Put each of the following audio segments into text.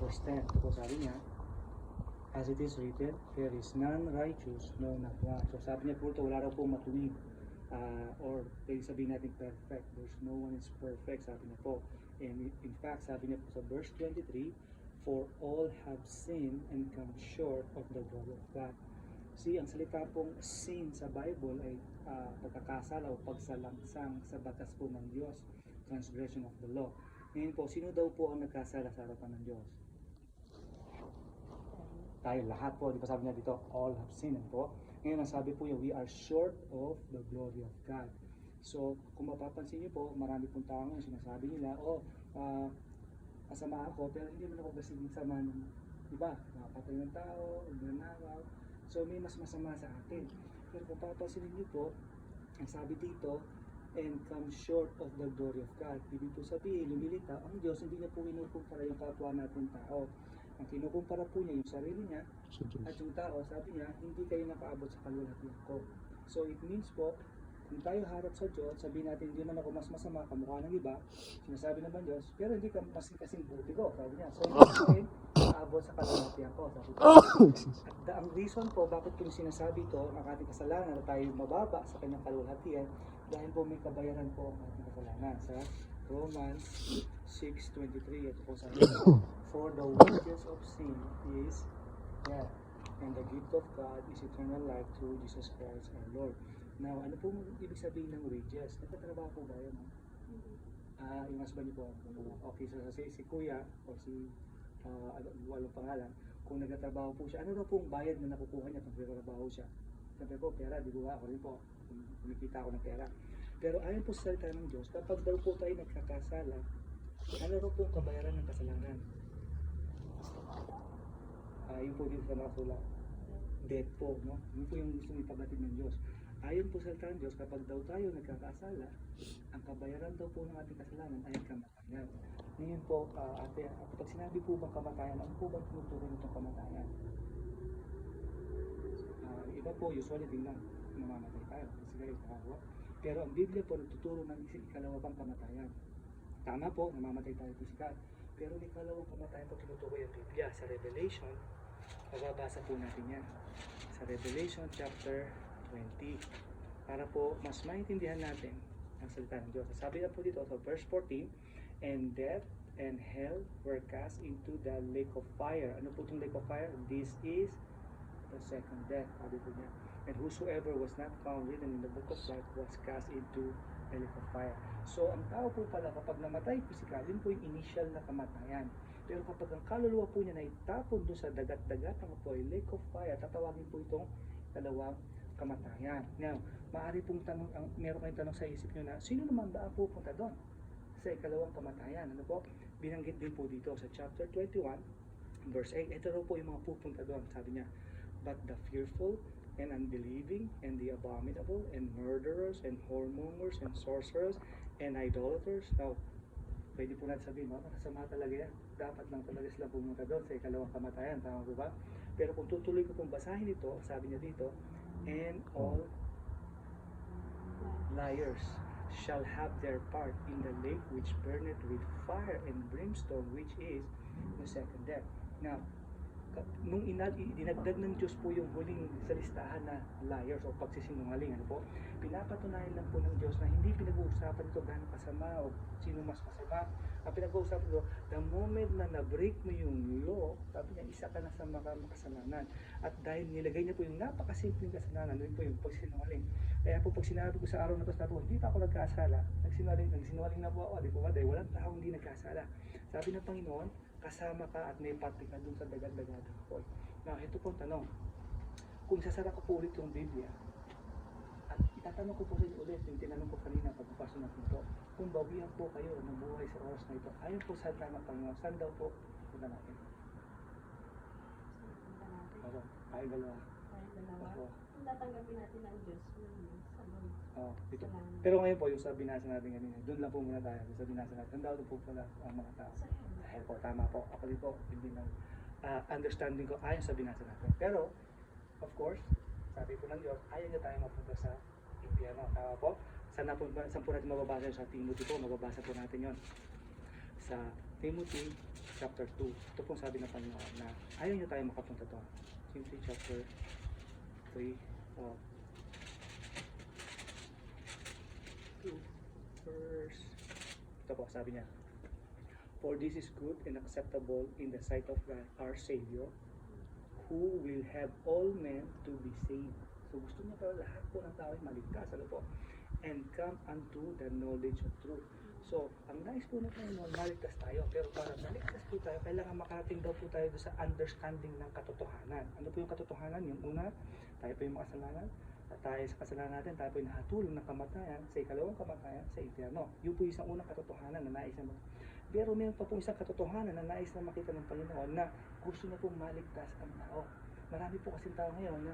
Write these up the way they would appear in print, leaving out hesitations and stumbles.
verse 10. Ito po sabi niya, as it is written, there is none righteous, no not one. So sabi niya po ito, wala raw po matuwid. Or pwede sabihin natin perfect. There's no one is perfect, sabi niya po. And in fact, sabi niya po sa verse 23, for all have sinned and come short of the glory of God. See, ang salita pong sin sa Bible ay pagkakasala o pagsalangsang sa batas po ng Diyos, transgression of the law. Ngayon po, sino daw po ang nagkasala sa harapan ng Diyos? Tayo lahat po, di ba sabi niya dito, all have sinned po. Ngayon ang sabi po niya, we are short of the glory of God. So, kung mapapansin niyo po, marami pong tao ngayon sinasabi nila, masama ako, pero hindi man ako kasing sama ng iba, nakapatay ng tao, nagnanakaw. So, may mas masama sa atin. Pero kung papansinin niyo po, ang sabi dito, and come short of the glory of God. Ibig po sabihin, lumilita, ang Diyos hindi niya po kinukumpara yung kapwa natin tao. Ang kinukumpara po niya yung sarili niya at yung tao, sabi niya, hindi kayo nakaabot sa kalulatian ko. So it means po, kung tayo harap sa Diyos, sabihin natin, hindi man ako mas masama kamukha ng iba, sinasabi naman Diyos, pero hindi ka mas kasing buti ko, sabi niya. So hindi nakaabot sa kalulatian ko, sabi ko. At ang reason po, bakit po sinasabi ito, ang ating kasalanan na tayo mababa sa kanyang kalulatian, dahil po may kabayaran po ang ating kasalanan. Sa Romans 6:23, ito po sabi, for the wages of sin is death, and the gift of God is eternal life through Jesus Christ our Lord. Now, ano po ibig sabihin ng wages? Nagtatrabaho po ba yun? Yung husband niyo po, okay, so si Kuya, o si, walang pangalan, kung nagtatrabaho po siya, ano na pong bayad na nakukuha niya kung nagtatrabaho siya? Sabi ko, pera, di ba ako rin po, kumikita ako ng pera. Pero ayon po sa salita ng Diyos, kapag daw po tayo nagkakasala, ano rin pong kabayaran ng kasalanan? Yun po dito sa nakasulat. Death po, no? Yun po yung gusto ipabatid ng Diyos. Ayon po sa salita ng Diyos, kapag daw tayo nagkakasala, ang kabayaran daw po ng ating kasalanan ay kamatayan. Ngayon po, kapag sinabi po bang kamatayan, ano po bang tinutukoy nitong kamatayan? Iba po, usually tingnan, namamatay tayo, kasi kayo. Pero ang Biblia po nagtuturo ng ikalawa pang kamatayan. Tama po, namamatay tayo pisikal. Pero may ikalawang kamatayan po tinutukoy ang Biblia. Sa Revelation, mababasa po natin yan. Sa Revelation chapter 20. Para po mas maintindihan natin ang salita ng Diyos. Sabi na po dito sa verse 14, and death and hell were cast into the lake of fire. Ano po itong lake of fire? This is the second death. Sabi po niya. And whosoever was not found written in the book of life was cast into a lake of fire. So, ang tao po pala kapag namatay physical, yun po yung initial na kamatayan. Pero kapag ang kaluluwa po niya na itapon doon sa dagat-dagat, ang po ay lake of fire, tatawagin po itong dalawang kamatayan. Now, maaari pong tanong, meron kayong tanong sa isip nyo na, sino naman ba ang pupunta doon sa ikalawang kamatayan? Ano po? Binanggit din po dito sa chapter 21, verse 8. Ito raw po yung mga pupunta doon. Sabi niya, but the fearful and unbelieving and the abominable and murderers and whoremongers and sorcerers and idolaters. Now, pwede po natin sabihin, masama talaga yan. Dapat lang talaga sila pumunta doon sa ikalawang kamatayan. Tama po ba? Pero kung tutuloy ko pong basahin ito, sabi niya dito, and all liars shall have their part in the lake which burneth with fire and brimstone, which is the second death. Now, nung dinagdag ng Diyos po yung huling sa listahan na liars o pagsisinungaling, ano po, pinapatunayan lang po ng Diyos na hindi pinag-uusapan ito gano'ng kasama o sino mas masama. Ang pinag-uusapan ito, the moment na na-break mo yung law, sabi niya, isa ka na sa makasalanan. At dahil nilagay niya po yung napakasimpleng kasalanan, yun po yung pagsinungaling. Kaya po pag sinabi ko sa araw na ito, sabi ko, hindi pa ako nagkasala. Nagsinungaling na po ako, di po ba? Dahil walang taong hindi nagkasala. Sabi ng Panginoon, kasama ka at may parte ka dun sa dagat-dagat ko. Now, ito po ang tanong. Kung sasara ko po ulit yung Biblia, at itatanong ko po sa inyo ulit yung tinanong ko kanina pagpapasok natin po, kung bawian po kayo ng buhay sa oras na ito, ayon po sa salita ng Panginoon, saan daw po punta natin? Ako, tayo dalawa. Kung tatanggapin natin ang Diyos, Dito. Pero ngayon po, yung sabi nasa natin kanina, doon lang po muna tayo. Yung sabi nasa natin, daw po pala ang mga tao. Dahil po, tama po. Ako din po, hindi na understanding ko ayon sa binasa natin. Pero, of course, sabi po ng Diyos, ayaw niya tayo mapunta sa impyerno. Tama po? Saan po natin mababasa sa Timothy po? Mababasa po natin yon sa Timothy chapter 2. Ito pong sabi ng Panginoon na ayaw niyo tayo makapunta doon. Timothy chapter 3. 2 verse. Ito po, sabi niya. For this is good and acceptable in the sight of God, our Savior, who will have all men to be saved. So gusto niya para lahat po ng tao ay maligtas. Ano po? And come unto the knowledge of truth. So, ang nais po natin ngayon, maligtas tayo. Pero para maligtas po tayo, kailangan makarating daw po tayo sa understanding ng katotohanan. Ano po yung katotohanan? Yung una, tayo po yung makasalanan. At tayo sa kasalanan natin, tayo po yung nahatulong ng kamatayan, sa ikalawang kamatayan, sa impyerno. Yun po yung isang unang katotohanan na nais na pero meron pa po isang katotohanan na nais na makita ng Panginoon na gusto niya pong maligtas ang tao. Marami po kasing tao ngayon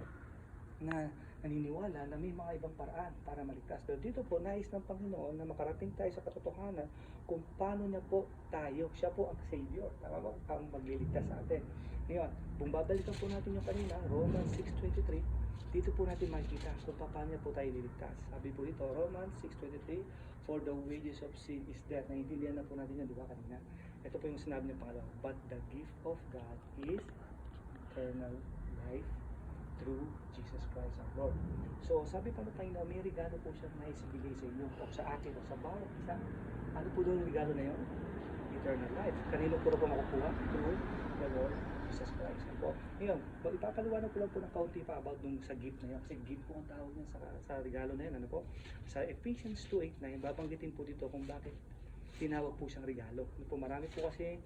na naniniwala na may mga ibang paraan para maligtas. Pero dito po, nais ng Panginoon na makarating tayo sa katotohanan kung paano niya po tayo, siya po ang Savior, tama ba? Ang magliligtas sa atin. Ngayon, kung babalikan po natin yung kanina, Romans 6:23, dito po natin makikita kung paano niya po tayo liligtas. Sabi po dito, Romans 6:23, for the wages of sin is death. Naiintindihan na po natin yan, di ba kanina? Ito po yung sinabi niya pangalawa, but the gift of God is eternal life through Jesus Christ our Lord. So, sabi pa tayo na may regalo po siya na isibigay sa inyo o sa akin o sa bawat isa. Ano po doon yung regalo na yun? Eternal life. Kanino po po makukuha? Through the Lord Jesus Christ. Ano po? Ngayon, ipapaliwanag ko lang po ng kaunti pa about dun sa gift na yun. Kasi gift po ang tawag niya sa regalo na yun. Ano po? Sa Ephesians 2:8-9, babanggitin po dito kung bakit tinawag po siyang regalo. Ano po? Marami po kasi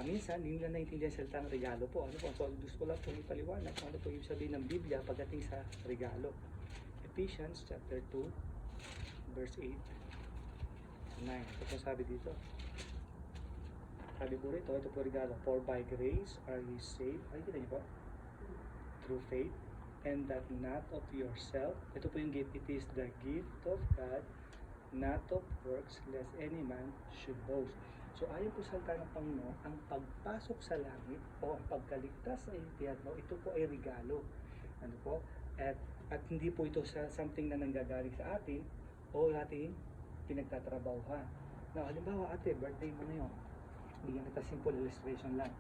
minsan, hindi nila naintindihan sa salita ng regalo po. Ano po? So, gusto ko lang po ipaliwanag ano po yung sabihin ng Biblia pagdating sa regalo. Ephesians chapter 2, verse 8-9. Ito po sabi dito. Sabi po rito, ito po regalo. For by grace are ye saved. Ay, kita niyo po? Through faith, and that not of yourself. Ito po yung gift. It is the gift of God, not of works, lest any man should boast. So ayon po sa salita ng Panginoon, ang pagpasok sa langit o ang pagkaligtas sa impyerno, ito po ay regalo. Ano po? At hindi po ito sa something na nanggagaling sa atin o ating pinagtatrabahuhan. Now, halimbawa ate, birthday mo na yun. Bigyan kita simple illustration lang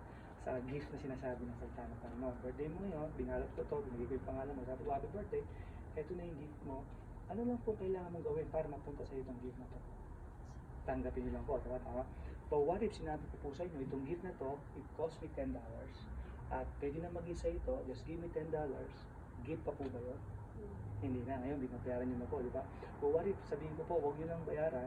sa gift na sinasabi ng salita ng Panginoon. Birthday mo ngayon, binalot ko to, binigay ko yung pangalan mo, sabi ko, happy birthday, ito na yung gift mo. Ano lang po kailangan mong gawin para mapunta sa itong gift na to? Tanggapin niyo lang po, tama? But what if sinabi ko po sa inyo, itong gift na to, it cost me $10, at pwede na mag-isa ito, just give me $10, gift pa po ba yun? Hindi na, ngayon binabayaran niyo na po, di ba? But what if sabihin ko po, huwag niyo lang bayaran,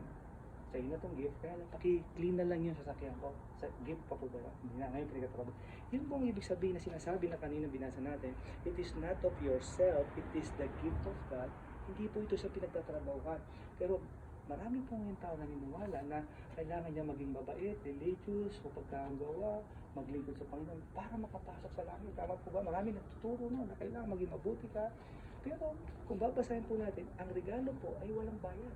sa inyo itong gift, kaya lang paki-clean na lang yung sasakyan ko, sa gift pa po ba yun? Hindi na, ngayon pinagtatrabaho. Yun po ang ibig sabihin na sinasabi na kanina binasa natin, it is not of yourself, it is the gift of God, hindi po ito sa pinagtatrabahuhan. Pero marami po ngayon tao naniniwala na kailangan niya maging mabait, religious, mapagkagawa, maglingkod sa Panginoon para makapasok sa langit. Tama po ba? Marami nagtuturo na kailangan maging mabuti ka. Pero kung babasahin po natin, ang regalo po ay walang bayad.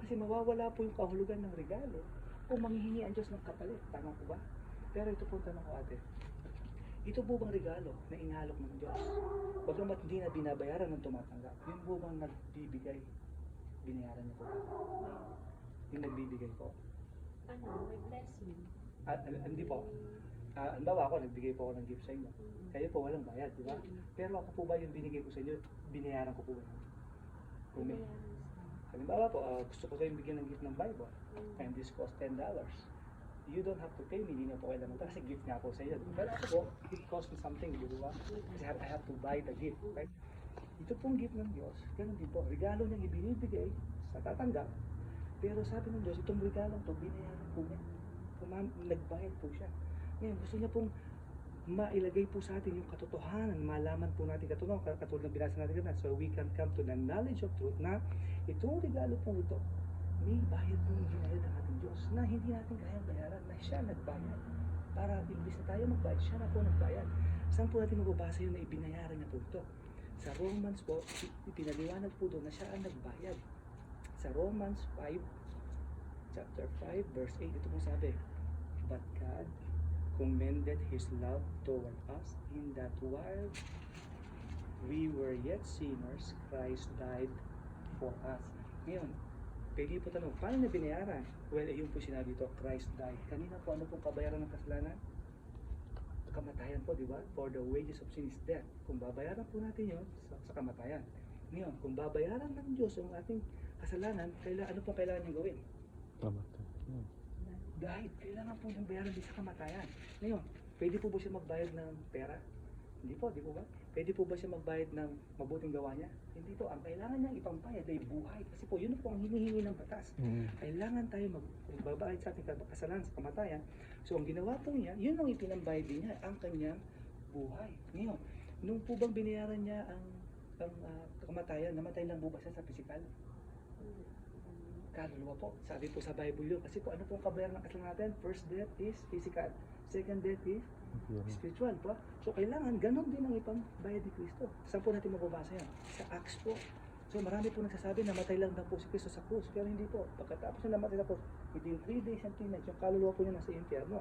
Kasi mawawala po yung kahulugan ng regalo kung manghihingi ang Diyos ng kapalit. Tama po ba? Pero ito po tanong ko ate. Ito po bang regalo na inalok ng Diyos? Bagamat hindi na binabayaran ng tumatanggap, yun po bang nagbibigay? Binayaran niyo po. Yung nagbibigay po. Ano, may blessing. Hindi po. Halimbawa ako, nagbigay po ako ng gift sa inyo. Kayo po walang bayad, di ba? Pero ako po ba yung binigay ko sa inyo, binayaran ko po ba? Kung may. Halimbawa po, gusto ko kayong bigyan ng gift ng Bible. And this cost $10. You don't have to pay me, hindi na po kailangan kasi gift nga po sa inyo. Pero ako po, it cost me something, di ba? Kasi I have to buy the gift, right? Ito pong gift ng Diyos, ganun din po. Regalo niyang ibinibigay sa tatanggap. Pero sabi ng Diyos, itong regalo to binayaran po niya. Nagbayad po siya. Ngayon, gusto niya pong mailagay po sa atin yung katotohanan, malaman po natin katotohanan, katulad ng binasa natin kanina, so we can come to the knowledge of truth na itong regalo po ito, may bayad po yung ginayad ng ating Diyos na hindi natin kayang bayaran, na siya nagbayad. Para imbis na tayo magbayad, siya na po nagbayad. Saan po natin mababasa yun na ibinayaran niya po ito? Sa Romans po, pinaliwanag po doon na siya ang nagbayad. Sa Romans 5, chapter 5, verse 8, ito po sabi, but God commended His love toward us in that while we were yet sinners, Christ died for us. Ngayon, Pwede po tanong, paano na binayaran? Well, yun po sinabi ito, Christ died. Kanina po, ano pong kabayaran ng kasalanan? Kamatayan po, di ba? For the wages of sin is death. Kung babayaran po natin yun, sa kamatayan. Ngayon, kung babayaran ng Diyos ang ating kasalanan, ano po kailangan niyang gawin? Dahil kailangan po niyang bayaran din sa kamatayan. Ngayon, pwede po ba siya magbayad ng pera? Hindi po, di po ba? Pwede po ba siya magbayad ng mabuting gawa niya? Hindi po. Ang kailangan niyang ipambayad ay buhay. Kasi po, yun po ang hinihingi ng batas. Kailangan tayo magbabayad sa ating kasalanan sa kamatayan. So, ang ginawa po niya, yun ang ipinambayad din niya, ang kanyang buhay. Ngayon, nung po bang binayaran niya ang kamatayan, namatay lang po ba siya sa physical? Kaluluwa po. Sabi po sa Bible yun. Kasi po, ano pong kabayaran ng kasalanan natin? First death is physical. Second death is spiritual po. So, kailangan ganon din ang ipambayad ni Kristo. Saan po natin mababasa yan? Sa Acts po. So, marami po nagsasabi na matay lang daw po si Kristo sa krus. Pero hindi po. Pagkatapos na namatay na po, within 3 days and 3 nights, yung kaluluwa po niya nasa impyerno.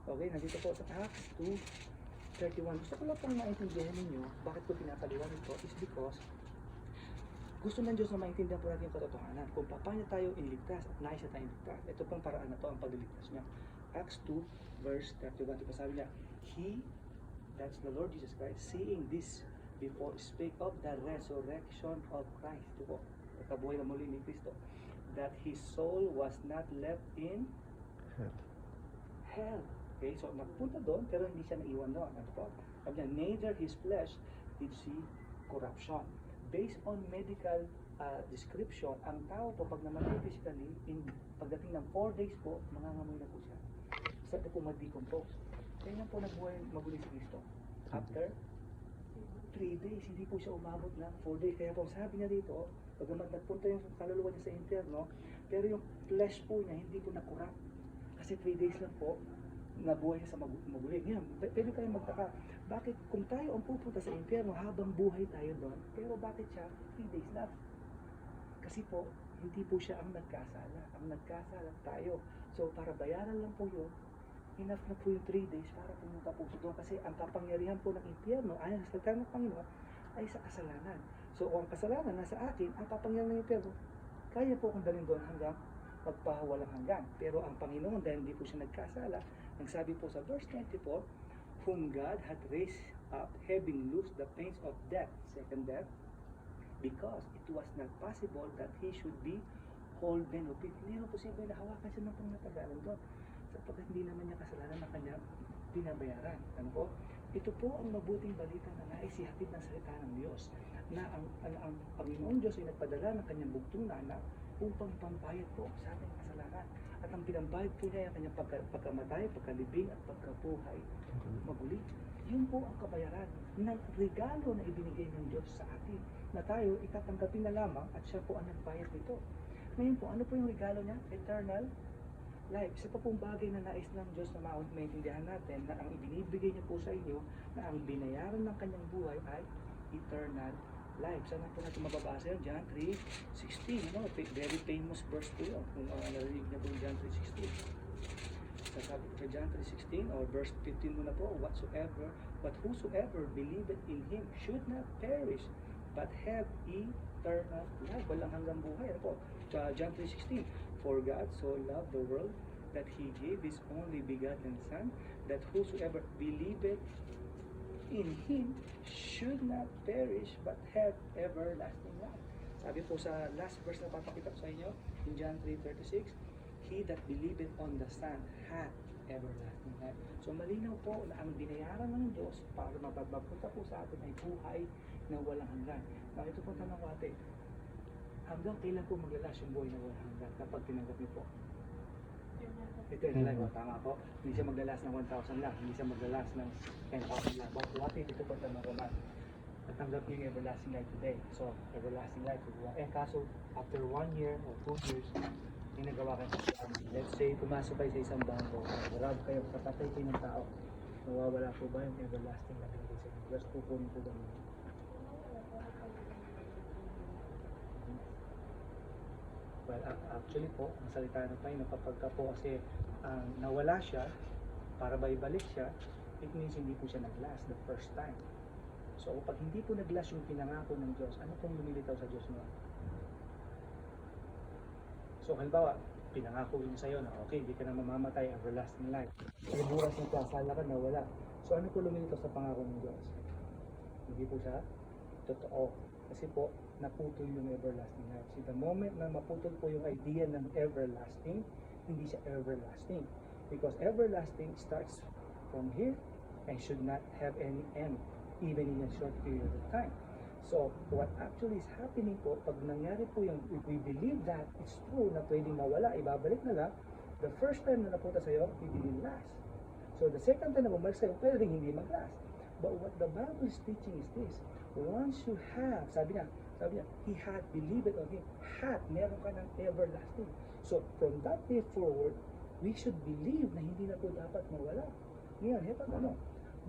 Okay, nandito po sa Acts 2:31. Gusto ko lang pong maintindihan ninyo, bakit ko pinapaliwanag ito is because gusto ng Diyos na maintindihan po natin yung katotohanan. Kung paano tayo iniligtas at nais na tayo iligtas. Ito pong paraan na to ang pagliligtas niya. Acts 2 verse 31. Diba sabi niya, He, that's the Lord Jesus Christ, seeing this before, speak of the resurrection of Christ. Ito po, pagkabuhay na muli ni Kristo. That His soul was not left in hell. Okay, so nagpunta doon, pero hindi siya naiwan doon. Ano po? Sabi niya, neither His flesh did see corruption. Based on medical description, ang tao po pag namatay physically, pagdating ng 4 days po, mangangamoy na po siya. Isa po mag-decompose. Kaya po nagbuhay maguli si Kristo. After 3 days, hindi po siya umabot ng 4 days. Kaya po sabi niya dito, pag nagpunta yung kaluluwa niya sa impyerno, pero yung flesh po niya hindi po na-corrupt. Kasi 3 days lang po, nabuhay siya sa maguli. Ngayon, pwede tayo magtaka, bakit kung tayo ang pupunta sa impyerno habang buhay tayo doon, pero bakit siya 3 days lang? Kasi po, hindi po siya ang nagkasala. Ang nagkasala tayo. So, para bayaran lang po yun, enough na po yung 3 days para pumunta po siya doon. Kasi ang kapangyarihan po ng impyerno, ayon sa salita ng Panginoon, ay sa kasalanan. So, kung ang kasalanan nasa akin, ang kapangyarihan ng impyerno, kaya po kong dalhin doon hanggang magpahawalang hanggan. Pero ang Panginoon, dahil hindi po siya nagkasala, nagsabi po sa verse 24, whom God had raised up, having loosed the pains of death, second death, because it was not possible that he should be holden of it. Hindi naman posible na hawakan siya ng pangatagalan doon. Sapagkat hindi naman niya kasalanan na kanya binabayaran. Ano po? Ito po ang mabuting balita na naisihatid ng salita ng Diyos. Na ang Panginoon Diyos ay nagpadala ng kanyang bugtong na anak upang pambayad po sa ating kasalanan. At ang pinambayad po niya ay ang kanyang pagkamatay, pagkalibing at pagkabuhay maguli. Yun po ang kabayaran ng regalo na ibinigay ng Diyos sa atin na tayo itatanggapin na lamang at siya po ang nagbayad nito. Ngayon po, ano po yung regalo niya? Eternal life. Isa pa pong bagay na nais ng Diyos na maintindihan natin na ang ibinibigay niya po sa inyo na ang binayaran ng kanyang buhay ay eternal life. Saan po natin mababasa yun? John 3:16. No? Very famous verse po yun. Kung narinig niya po yung John 3:16. Sasabi ko sa John 3:16 or verse 15 muna po, but whosoever believeth in Him should not perish, but have eternal life. Walang hanggang buhay. Ano po? John 3:16, for God so loved the world that He gave His only begotten Son, that whosoever believeth in Him should not perish, but have everlasting life. Sabi po sa last verse na papakita ko sa inyo, in John 3:36, he that believeth on the Son hath everlasting life. So malinaw po na ang binayaran ng Diyos para mapagpunta po sa atin ay buhay na walang hanggan. Now ito po tanong ko ate, hanggang kailan po maglalas yung buhay na walang hanggan kapag tinanggap niyo po? Ito yung life, tama po. Hindi siya maglalas ng 1,000 lang, hindi siya maglalas ng 10,000 lang. But what if ito po tanong ko man, natanggap niyo yung everlasting life today. So, everlasting life. Kaso, after 1 year or 2 years, ginagawa kayo sa let's say, pumasok kayo sa isang bangko, rob kayo, kapatay kayo ng tao, nawawala po ba yung everlasting life na sa inyo? Just pupunin po ba niyo? Well, actually po, ang salita ng Panginoon, kapag ka po kasi nawala siya, para ba ibalik siya, it means hindi po siya nag-last the first time. So, pag hindi po nag-last yung pinangako ng Diyos, ano pong lumilitaw sa Diyos mo? So halimbawa, pinangako yun sa'yo na okay, hindi ka na mamamatay, everlasting life. Pero bukas na kasala ka na wala. So ano po lumilito sa pangako ng Diyos? Hindi po siya totoo. Kasi po, naputol yung everlasting life. See, the moment na maputol po yung idea ng everlasting, hindi siya everlasting. Because everlasting starts from here and should not have any end, even in a short period of time. So, what actually is happening po, pag nangyari po yung, if we believe that it's true na pwedeng mawala, ibabalik na lang, the first time na napunta sa'yo, it didn't last. So, the second time na bumalik sa'yo, pwedeng hindi mag-last. But what the Bible is teaching is this, once you have, sabi niya, he had believed it on him, meron ka ng everlasting. So, from that day forward, we should believe na hindi na po dapat mawala. Ngayon, heto ano,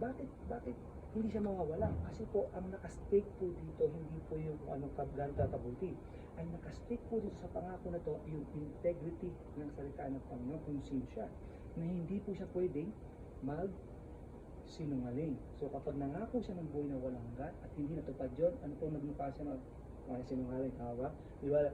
bakit hindi siya mawawala? Kasi po, ang nakastake po dito, hindi po yung anong ganito kabuti. Ang nakastake po dito sa pangako na to, yung integrity ng salita ng Panginoon, kung sino siya. Na hindi po siya pwedeng sinungaling. So kapag nangako siya ng buhay na walang hanggan at hindi natupad yun, ano po nagmukha siya sinungaling? Tama ba? Di ba?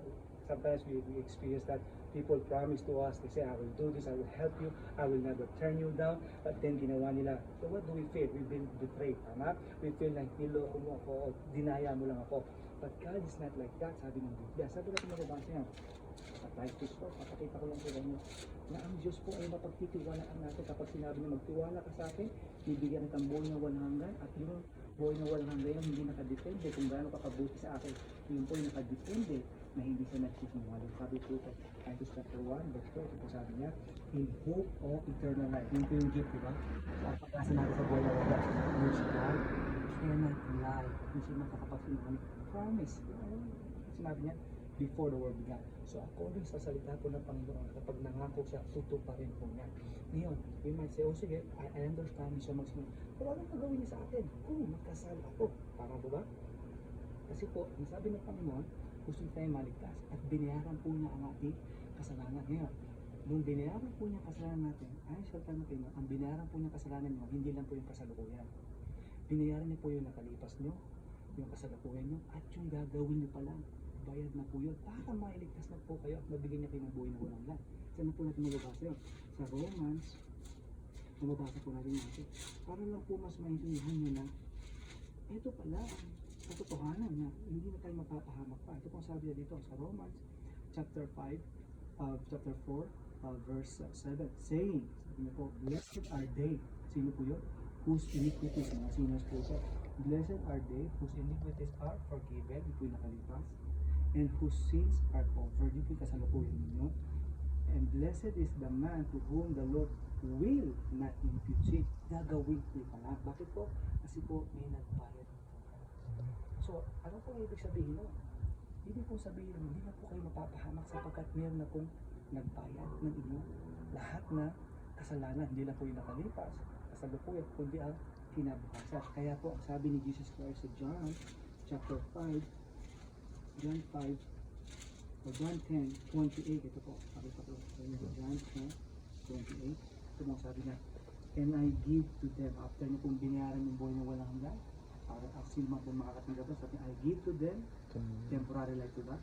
Sometimes we experience that people promise to us, they say, I will do this, I will help you, I will never turn you down, but then ginawa nila. So what do we feel? We've been betrayed, tama? We feel like niloko mo ako, o dinaya mo lang ako. But God is not like that, sabi ng Biblia. Sabi natin mababasa niya, sa Titus po, papakita ko lang po ganyan, na ang Diyos po ay mapagtitiwalaan natin kapag sinabi niya magtiwala ka sa akin, bibigyan kita ng buhay na walang hanggan, at yung buhay na walang hanggan yung hindi nakadepende kung gaano ka kabuti sa akin, yung po yung nakadepende na hindi siya nagsisinungaling. Sabi po ito, Titus chapter 1, verse 4, ito sabi niya, in hope of eternal life. Yung po yung gift, diba? So, ang pagkasa natin sa buhay na wala, which God cannot lie. Hindi siya makakapagsinungaling. Promise. Sinabi niya, before the world began. So, according sa salita po ng Panginoon, kapag nangako siya, tutuparin po niya. Ngayon, we might say, oh sige, I understand siya magsinungaling. Pero anong gagawin niya sa akin? Kung magkasal ako. Tama po ba? Kasi po, ang sabi ng Panginoon, gusto tayo maligtas at binayaran po niya ang ating kasalanan. Ngayon, nung binayaran po niya kasalanan natin, ay salta natin, ang binayaran po niya kasalanan niyo, hindi lang po yung kasalukuyan. Binayaran niya po yung nakalipas niyo, yung kasalukuyan niyo, at yung gagawin niyo pa lang. Bayad na po yun. Para mailigtas na po kayo at mabigyan niya kayo ng buhay na walang hanggan. Saan na po natin mababasa yun? Sa Romans, mababasa po natin natin. Para lang po mas maintindihan niyo na, ito pala, katotohanan na hindi na tayo mapapahamak pa. Ito pong sabi na dito sa Romans chapter 4, verse 7, saying, sabi niyo po, blessed are they, sino po yun? Whose iniquities, mga sinners po ito. Blessed are they whose iniquities are forgiven, ito yung nakalipas, and whose sins are covered, ito yung kasalukuyan ninyo. And blessed is the man to whom the Lord will not impute sin. Gagawin ko pala. Bakit po? Kasi po may nagbayad. So, ano po ibig sabihin nun? Ibig po sabihin, hindi na po kayo mapapahamak sapagkat meron na pong nagbayad ng inyo. Lahat na kasalanan, hindi na po yung nakalipas, kasalukuyan, kundi ang kinabukasan. Kaya po, ang sabi ni Jesus Christ sa John chapter 5, John 5, o John 10:28, ito po, sabi pa po sa inyo, John 10:28, ito mo sabi na, and I give to them, after niyo pong binayaran yung buhay na walang hanggan, para sino man po makakatanggap doon, sabi, I give to them temporary life, diba?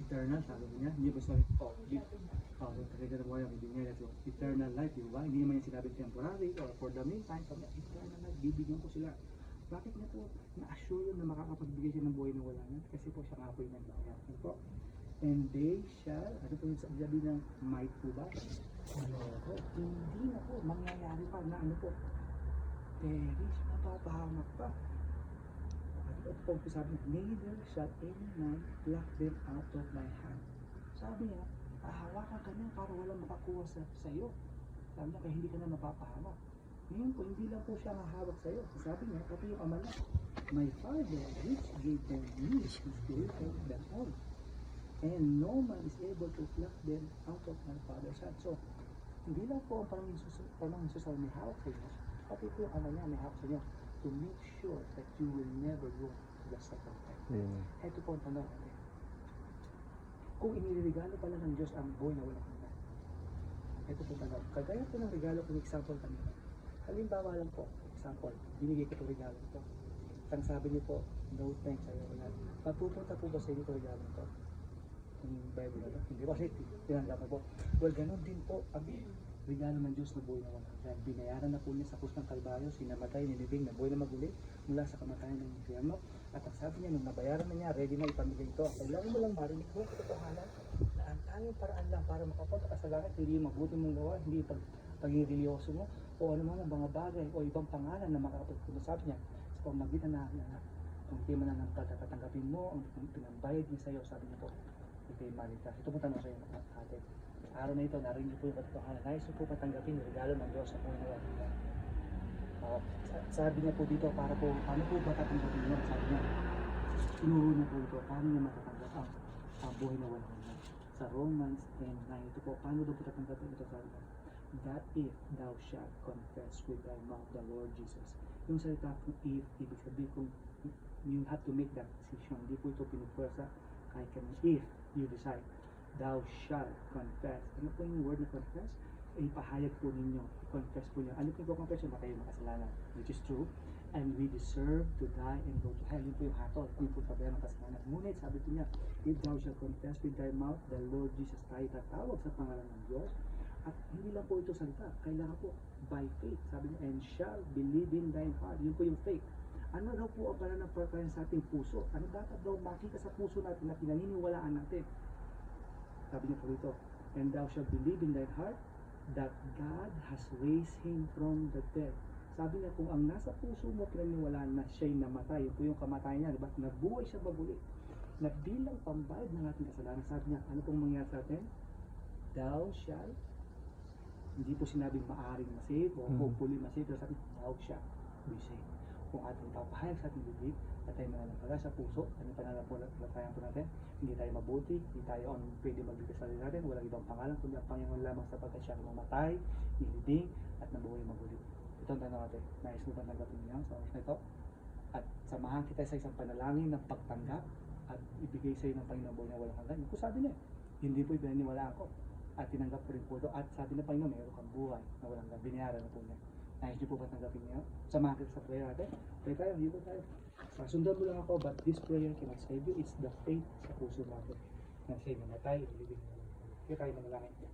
Eternal, sabi niya, hindi ba sabi, kagaya mo yung hindi niya, eternal life, diba? Hindi naman yung sinabi temporary or for the meantime, sabi niya, eternal life, bibigyan ko sila. Bakit niya po na-assure na makakapagbigay siya ng buhay na wala na? Kasi po siya nga po yung nagbayad. Ano po? And they shall, ano po yung sabi ng might po ba? Ano po? Hindi na po, mangyayari pa na ano po? Perish, mapapahamak pa. At po sabi niya, neither shall any man pluck them out of my hand. Sabi niya, hawakan ka na para walang makakuha sa iyo. Sabi niya, kaya hindi ka na mapapahamak. Ngayon po, hindi lang po siya hahawak sa iyo. Sabi niya, pati yung ama niya, my Father which gave them me is greater than all. And no man is able to pluck them out of my Father's hand. So, hindi lang po ang Panginoon Jesus may hawak sa iyo, pati po yung ama niya may hawak sa iyo to make sure that you will never go to the second time. Ito po ang tanong natin. Kung iniregalo pala ng Diyos ang buhay na walang hanggan, ito po tanong. Kagaya po ng regalo kung example kanina. Halimbawa lang po, example, binigay ko itong regalo ito. Ang sabi niyo po, no thanks sa'yo. Pagpupunta po ba sa inyo itong regalo ito? yung Bible na to. Hindi po kasi tinanggap po. Well, ganun din po ang regalo ng Diyos na buhay na walang hanggan. Binayaran na po niya sa krus ng Kalbaryo, sinamatay, nilibing, na buhay na maguli mula sa kamatayan ng infierno. At ang sabi niya, nung nabayaran na niya, ready na ipamigay ito. Kailangan mo lang marinig mo ang katotohanan na ang tanging paraan lang para makapunta ka sa langit, hindi yung mabuti mong gawa, hindi pagiging religyoso mo, o ano man ang mga bagay o ibang pangalan na makakapagpunta. Sabi niya, sa pamagitan na kung di man ang tatanggapin mo, ang pinambayad niya sa iyo, sabi niya po, hindi maligtas. Ito po tanong sa iyo, ate. Sa araw na ito, narinig po yung katotohanan. Nais po patanggapin yung regalo ng Diyos sa buhay na walang hanggan. Sabi niya po dito, para po, paano po ba tatanggapin niya? Sabi niya, tinuro niya po ito, paano niya matatanggap ang buhay na walang hanggan. Sa Romans 10:9, ito po, paano daw po tatanggapin ito? Sabi niya, that if thou shalt confess with thy mouth the Lord Jesus. Yung salita kung if, ibig sabihin kung you have to make that decision. Hindi po ito pinupwersa kahit kami. If you decide, thou shalt confess. Ano po yung word na confess? Ipahayag po ninyo. I-confess po niyo. Ano po yung confess? Yung matayo makasalanan. Which is true. And we deserve to die and go to hell. Yun po yung hatol. Yun po sabi ng kasalanan. Ngunit sabi po niya, if thou shalt confess with thy mouth the Lord Jesus, tayo tatawag sa pangalan ng Diyos. At hindi lang po ito salita. Kailangan po by faith. Sabi niya, and shall believe in thine heart. Yun po yung faith. Ano daw po ang pananampalataya sa ating puso? Ano dapat daw makita sa puso natin na pinaniniwalaan natin? Sabi niya po dito, and thou shalt believe in thine heart that God has raised him from the dead. Sabi niya, kung ang nasa puso mo pinaniniwalaan na siya'y namatay, yun po yung kamatayan niya, diba? Nabuhay siya maguli, na bilang pambayad ng ating kasalanan. Sabi niya, ano pong mangyari sa atin? Thou shalt, hindi po sinabing maaaring masave o hopefully masave, pero sabi, thou shalt be saved. Kung ating papahayag sa ating bibig at tayo mananampalataya sa puso, ano pananampalataya po natin? Hindi tayo mabuti, hindi tayo ang pwede magbigay sa sarili natin, walang ibang pangalan, kundi ang Panginoon lamang sapagkat siya mamatay, nilibing, at nabuhay maguli. Ito ang tanong natin, nais mo ba tanggapin niya sa oras na ito? At samahan kita sa isang panalangin ng pagtanggap at ibigay sa iyo ng Panginoon buhay na walang hanggan. Kung sabi niya, hindi po ibinaniwalaan ko at tinanggap ko rin po ito, at sabi ng Panginoon, mayroon kang buhay na walang hanggan, binayaran na po niya. Nais niyo po ba tanggapin niyo? Samahan kita sa prayer natin. Pray tayo, hindi po tayo. Sundan mo lang ako, but this prayer cannot save you. It's the faith sa puso natin na sa'yo namatay, ilibing mo. Kaya tayo manalangin.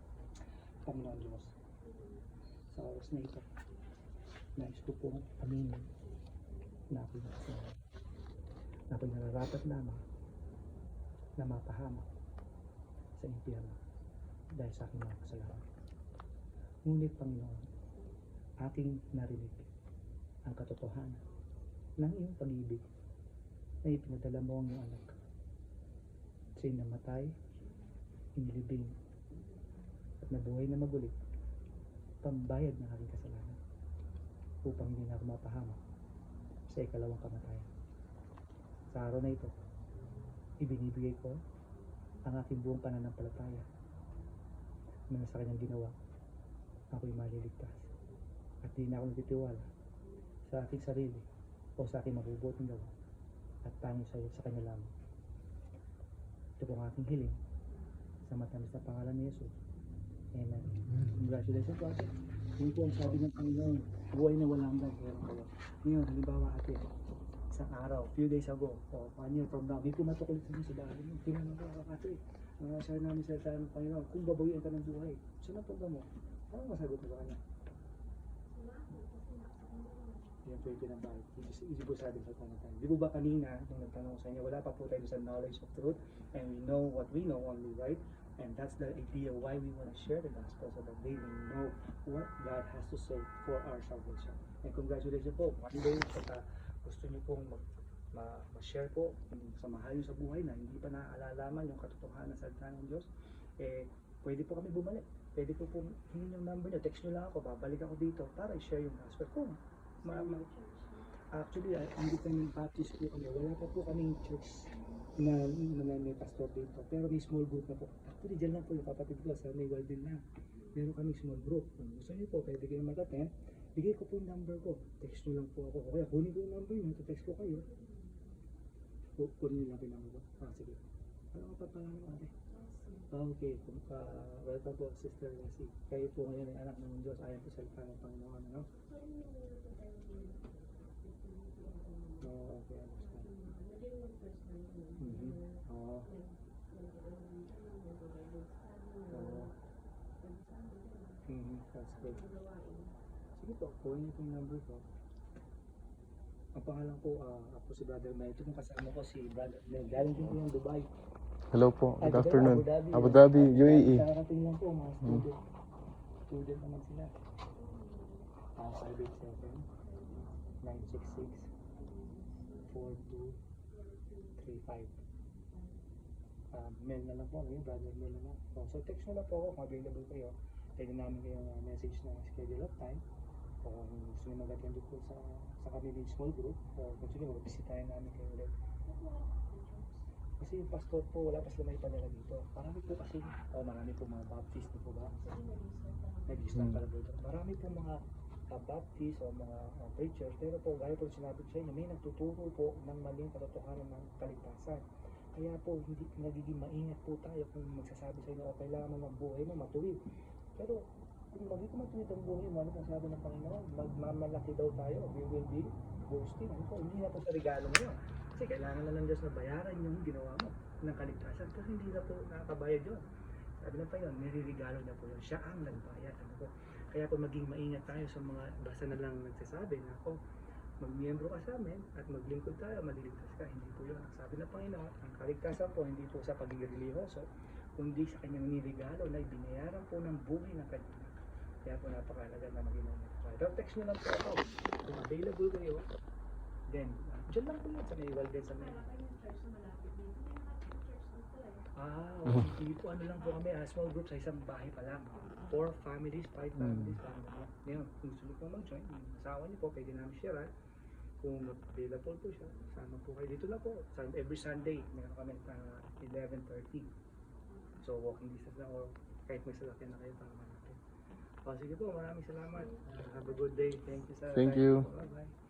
Panginoon Diyos, sa oras na ito, nais ko po aminin na ako'y nakasalanan. Na ako'y nararapat lamang na mapahamak sa impyerno dahil sa aking mga kasalanan. Ngunit Panginoon, aking narinig ang katotohanan ng iyong pag-ibig na ipinadala mo ang iyong anak. Siya'y namatay, inilibing, at nabuhay na maguli, pambayad ng aking kasalanan, upang hindi na ako mapahamak sa ikalawang kamatayan. Sa araw na ito, ibinibigay ko ang aking buong pananampalataya na sa kanyang ginawa, ako'y maliligtas. At di na ako nagtitiwala sa aking sarili o sa aking mabubuting gawa at tanging sa kanya lamang. Ito po ang aking hiling sa matamis na pangalan ni Jesus. Amen. Congratulations po ate. Yun po ang sabi ng Panginoon, buhay na walang hanggan. Ngayon, halimbawa ate, isang araw, few days ago, o 1 year from now, may pumatok ulit sa bahay mo. Tinanong ko ate, sabi namin sa ng Panginoon, kung babawian ka ng buhay, saan ang punta mo? Ano masagot mo ba kanya? Yan po yung pinabalik. Hindi po sabi sa tayo. Di po ba kanina, nung nagtanong sa inyo, wala pa po tayo sa knowledge of truth, and we know what we know only, right? And that's the idea why we want to share the gospel, so that they will know what God has to say for our salvation. And congratulations po, one day, gusto nyo pong ma-share po, sa mahal nyo sa buhay na hindi pa naaalalaman yung katotohanan sa salita ng Diyos, pwede po kami bumalik. Pwede po pong hingin yung number nyo, text nyo lang ako, babalik ako dito para i-share yung gospel. Kung actually, Independent Baptist po kami. Wala pa po kaming church na may pastor dito. Pero may small group na po. Actually, dyan lang po yung kapatid ko sa May Walden na. Meron kaming small group. Kung gusto niyo po, pwede kayo mag-attend. Bigay ko po yung number ko. Text nyo lang po ako. Kaya kunin ko yung number nyo. Text ko kayo. Kunin nyo lang po yung number ko. Sige. Ano ka pa pala naman ate? Okay. Welcome po, Sister Lassie. Kayo po ngayon ay anak ng Diyos. Ayan po sa salita ng Panginoon. Ano? Okay, understand. Oo. That's good. Sige po, kunin niyo po yung number ko. Ang pangalan ko, ako si Brother Mel. Ito yung kasama ko si Brother Mel. Galing din po yung Dubai. Hello po, good Dubai, afternoon. Abu Abu Dhabi, UAE. Karating lang po, mga student. Student naman sila. 587-966-4235. Mail na lang po, Brother Mel na lang. So text mo lang po ako kung available kayo. Pwede namin kayong message na schedule of time. O kung gusto nyo mag-attend po sa kami din small group. O kung gusto nyo mag-bisitahin namin kayo ulit. Kasi yung pastor po, wala pa sila may padala dito. Marami po kasi, marami po mga Baptist di po ba? Nag-start pala dito. Marami po mga Baptist o mga preachers. Pero po, gaya po sinabi ko sa inyo, may nagtuturo po ng maling katotohanan ng kaligtasan. Kaya po, hindi nagiging maingat po tayo kung magsasabi sa inyo, kailangan mo ng buhay mo matuwid. Pero kung magiging matuwid ang buhay mo, ano pong sabi ng Panginoon? Magmamalaki daw tayo, we will be boasting. Ano po, hindi na po sa regalo mo yun. Kasi kailangan na lang Diyos na bayaran yung ginawa mo ng kaligtasan. Kasi hindi na po nakakabayad yun. Sabi ng Panginoon, nirigalo na po yun. Siya ang nagbayad. Ano po? Kaya po maging maingat tayo sa mga basta na lang nagsasabi na ako, magmiyembro ka sa amin at maglingkod tayo, maliligtas ka. Hindi po yun. Sabi ng Panginoon, ang kaligtasan po hindi po sa pagiging religyoso, kundi sa kanyang nirigalo na ibinayaran po ng buhay ng kanyang. Kaya po napakalaga na maging maingat tayo. Pero text nyo lang po ako. Kung available kayo, then, dyan lang po yan sa may Walden sa may. Hindi po ano lang po kami, small group sa isang bahay pa lang. 4 families, 5 families. Ngayon, kung gusto niyo po mag-join, yung asawa niyo po, pwede namin share. Kung available po siya, sama po kayo dito lang po. Every Sunday, meron kami 11:30. So, walking distance lang or kahit may sasakyan na kayo, tama natin. Sige po, maraming salamat. Have a good day. Thank you, sir. Thank you. Bye-bye.